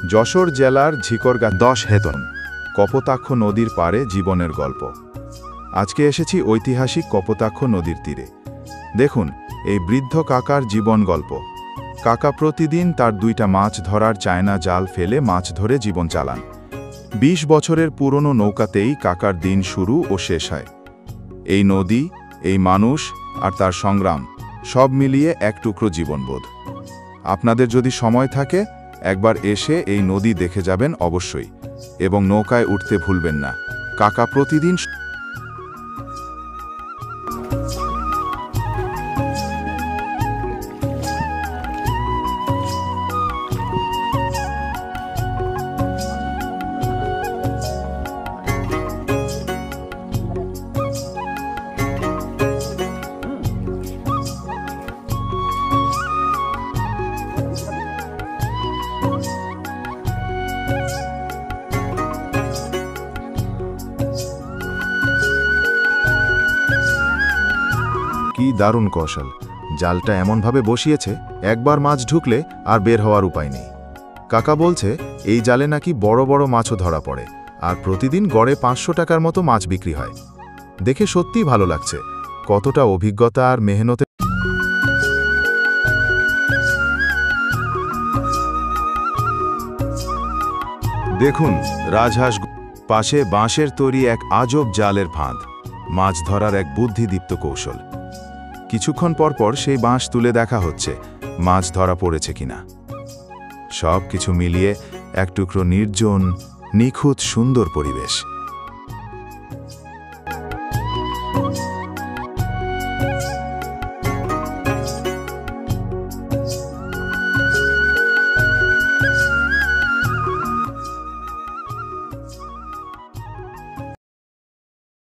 যশোর জেলার ঝিকরগাঁ 10 হেতন কপোতাক্ষ নদীর পাড়ে জীবনের গল্প। আজকে এসেছি ঐতিহাসিক কপোতাক্ষ নদীর তীরে। দেখুন এই বৃদ্ধ কাকার জীবন গল্প। কাকা প্রতিদিন তার 2টা মাছ ধরার চায়না জাল ফেলে মাছ ধরে জীবন চালান। 20 বছরের পুরনো নৌকাতেই কাকার দিন শুরু ও শেষ হয়। এই নদী, এই মানুষ আর তার সংগ্রাম সব মিলিয়ে এক টুকরো জীবনবোধ। আপনাদের যদি সময় থাকে একবার এসে এই নদী দেখে যাবেন অবশ্যই, এবং নৌকায় উঠতে ভুলবেন না। কাকা প্রতিদিন কি দারুণ কৌশল! জালটা এমনভাবে বসিয়েছে একবার মাছ ঢুকলে আর বের হওয়ার উপায় নেই। কাকা বলছে এই জালে নাকি বড় বড় মাছও ধরা পড়ে, আর প্রতিদিন গড়ে 500 টাকার মতো মাছ বিক্রি হয়। দেখে সত্যিই ভালো লাগছে কতটা অভিজ্ঞতা আর মেহনতে। দেখুন রাজহাঁস পাশে বাঁশের তৈরি এক আজব জালের ফাঁদ, মাছ ধরার এক বুদ্ধিদীপ্ত কৌশল। কিছুক্ষণ পর সেই বাঁশ তুলে দেখা হচ্ছে মাছ ধরা পড়েছে কিনা। সব কিছু মিলিয়ে এক টুকরো নির্জন, নিখুঁত সুন্দর পরিবেশ।